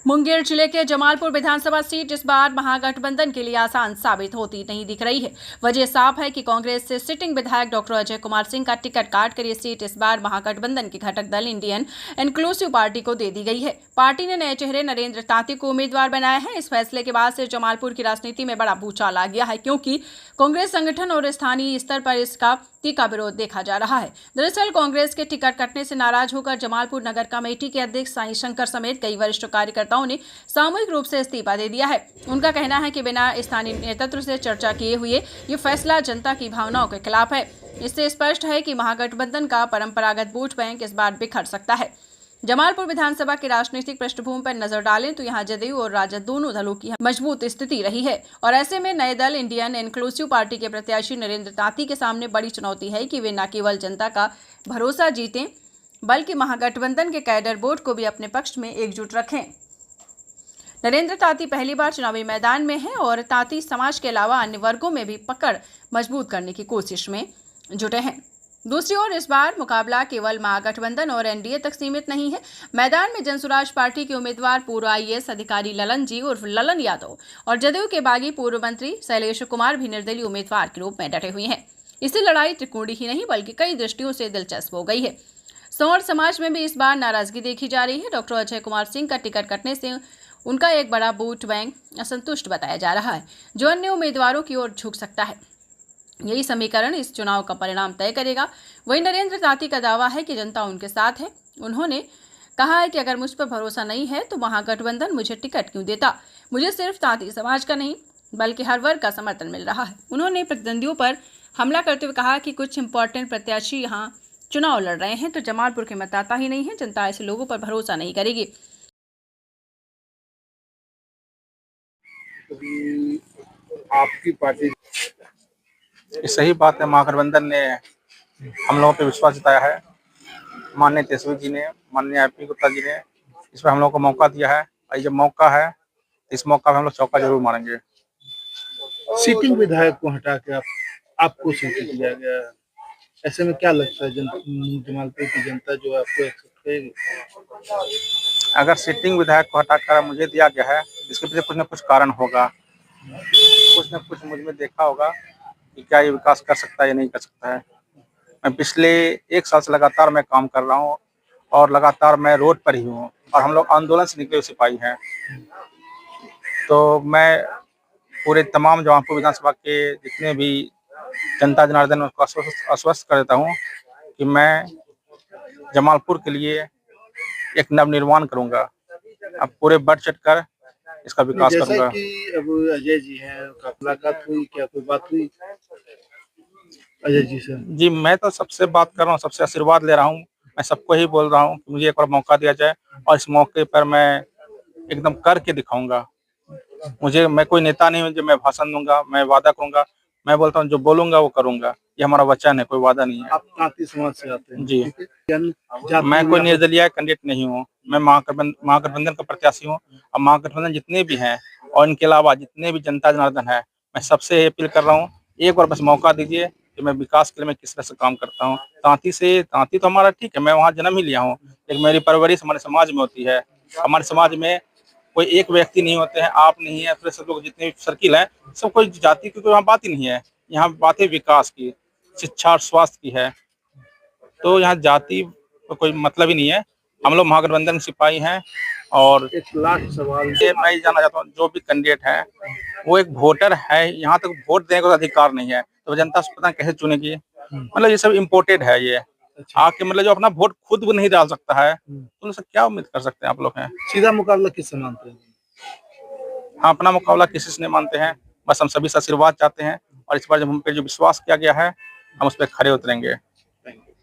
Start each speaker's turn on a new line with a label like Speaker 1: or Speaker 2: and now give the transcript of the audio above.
Speaker 1: मुंगेर जिले के जमालपुर विधानसभा सीट इस बार महागठबंधन के लिए आसान साबित होती नहीं दिख रही है। वजह साफ है कि कांग्रेस से सिटिंग विधायक डॉक्टर अजय कुमार सिंह का टिकट काटकर ये सीट इस बार महागठबंधन के घटक दल इंडियन इंक्लूसिव पार्टी को दे दी गई है। पार्टी ने नए चेहरे नरेंद्र तांती को उम्मीदवार बनाया है। इस फैसले के बाद से जमालपुर की राजनीति में बड़ा भूचाल आ गया है, क्योंकि कांग्रेस संगठन और स्थानीय स्तर पर इसका तीखा विरोध देखा जा रहा है। दरअसल कांग्रेस के टिकट कटने से नाराज होकर जमालपुर नगर कमेटी के अध्यक्ष साईं शंकर समेत कई वरिष्ठ कार्यकर्ताओं ने सामूहिक रूप से इस्तीफा दे दिया है। उनका कहना है कि बिना स्थानीय नेतृत्व से चर्चा किए हुए ये फैसला जनता की भावनाओं के खिलाफ है। इससे स्पष्ट है कि महागठबंधन का परंपरागत वोट बैंक इस बार बिखर सकता है। जमालपुर विधानसभा की राजनीतिक पृष्ठभूमि पर नजर डालें तो यहां जदयू और राजद दोनों दलों की मजबूत स्थिति रही है, और ऐसे में नए दल इंडियन इंक्लूसिव पार्टी के प्रत्याशी नरेंद्र तांती के सामने बड़ी चुनौती है कि वे न केवल जनता का भरोसा जीतें, बल्कि महागठबंधन के कैडर बोर्ड को भी अपने पक्ष में एकजुट रखें। नरेंद्र तांती पहली बार चुनावी मैदान में हैं और तांती समाज के अलावा अन्य वर्गों में भी पकड़ मजबूत करने की कोशिश में जुटे हैं। दूसरी ओर इस बार मुकाबला केवल महागठबंधन और एनडीए तक सीमित नहीं है। मैदान में जनसुराज पार्टी के उम्मीदवार पूर्व आईएएस अधिकारी ललन जी उर्फ ललन यादव और जदयू के बागी पूर्व मंत्री शैलेश कुमार भी निर्दलीय उम्मीदवार के रूप में डटे हुए हैं। इसी लड़ाई त्रिकोणीय ही नहीं बल्कि कई दृष्टियों से दिलचस्प हो गई है। सौर समाज में भी इस बार नाराजगी देखी जा रही है। डॉक्टर अजय कुमार सिंह का टिकट कटने से उनका एक बड़ा वोट बैंक असंतुष्ट बताया जा रहा है, जो अन्य उम्मीदवारों की ओर झुक सकता है। यही समीकरण इस चुनाव का परिणाम तय करेगा। वहीं नरेंद्र तांती का दावा है कि जनता उनके साथ है। उन्होंने कहा है कि अगर मुझ पर भरोसा नहीं है तो महागठबंधन मुझे टिकट क्यों देता। मुझे सिर्फ तांती समाज का नहीं बल्कि हर वर्ग का समर्थन मिल रहा है। उन्होंने प्रतिद्वंदियों पर हमला करते हुए कहा कि कुछ इंपॉर्टेंट प्रत्याशी यहाँ चुनाव लड़ रहे हैं तो जमालपुर के मतदाता ही नहीं है, जनता ऐसे लोगों पर भरोसा नहीं करेगी।
Speaker 2: आपकी पार्टी
Speaker 3: सही बात है। महागठबंधन ने हम लोगों पे विश्वास जताया है। माननीय तेजस्वी जी ने, माननीय आईपी गुप्ता जी ने इस पर हम लोगों को मौका दिया है, और जब मौका है इस मौका पे हम लोग चौका जरूर मारेंगे।
Speaker 2: सिटिंग विधायक को हटा के आपको सीट दिया गया है, ऐसे में क्या लगता है जमालपुर की जनता जो आपको एक्सेप्ट करेगी?
Speaker 3: अगर सिटिंग विधायक को हटाकर मुझे दिया गया है, इसके पीछे कुछ न कुछ कारण होगा। कुछ न कुछ मुझ में देखा होगा कि क्या ये विकास कर सकता है या नहीं कर सकता है। मैं पिछले 1 साल से लगातार मैं काम कर रहा हूँ और लगातार मैं रोड पर ही हूँ, और हम लोग आंदोलन से निकले हुए सिपाही हैं। तो मैं पूरे तमाम जमालपुर विधानसभा के जितने भी जनता जनार्दन उनको आश्वस्त कर देता हूँ कि मैं जमालपुर के लिए एक नवनिर्माण करूँगा। अब पूरे बढ़ चढ़ कर इसका विकास करूँगा।
Speaker 2: जैसा कि अब अजय जी हैं, मुलाकात हुई, क्या कोई बात हुई अजय जी से?
Speaker 3: जी, मैं तो सबसे बात कर रहा हूँ, सबसे आशीर्वाद ले रहा हूँ। मैं सबको ही बोल रहा हूँ कि मुझे एक बार मौका दिया जाए, और इस मौके पर मैं एकदम करके दिखाऊंगा। मैं कोई नेता नहीं हूँ जो मैं भाषण दूंगा, मैं वादा करूंगा। मैं बोलता हूँ जो बोलूंगा वो करूंगा। ये हमारा वचन है, कोई वादा नहीं है।
Speaker 2: आप तांती समाज से आते हैं?
Speaker 3: जी, मैं कोई निर्दलीय कैंडिडेट नहीं हूँ। मैं महागठबंधन का प्रत्याशी हूँ। अब महागठबंधन जितने भी हैं और इनके अलावा जितने भी जनता जनार्दन है, मैं सबसे अपील कर रहा हूँ, एक बार बस मौका दीजिए कि मैं विकास के लिए मैं किस तरह से काम करता हूँ। तांती तो हमारा ठीक है, मैं वहाँ जन्म ही लिया हूँ, लेकिन मेरी परवरिश हमारे समाज में होती है। हमारे समाज में कोई एक व्यक्ति नहीं होते हैं, आप नहीं है, फिर सब लोग जितने भी सर्किल है, सब कोई जाति की कोई यहाँ बात ही नहीं है। यहाँ बात है विकास की, शिक्षा और स्वास्थ्य की है। तो यहाँ जाति का कोई मतलब ही नहीं है। हम लोग महागठबंधन सिपाही हैं। और
Speaker 2: एक लास्ट सवाल
Speaker 3: ये मैं ये जानना चाहता हूँ, जो भी कैंडिडेट है वो एक वोटर है, यहाँ तक वोट देने का अधिकार नहीं है, तो जनता से पता कैसे चुनेगी? मतलब ये सब इम्पोर्टेड है। ये आके मतलब जो अपना वोट खुद भी नहीं डाल सकता है, तो उनसे क्या उम्मीद कर सकते हैं आप लोग हैं?
Speaker 2: सीधा मुकाबला किससे मानते हैं?
Speaker 3: हाँ, अपना मुकाबला किसी से नहीं मानते हैं। बस हम सभी से आशीर्वाद चाहते हैं, और इस बार जब हम पे जो विश्वास किया गया है, हम उस पर खरे उतरेंगे।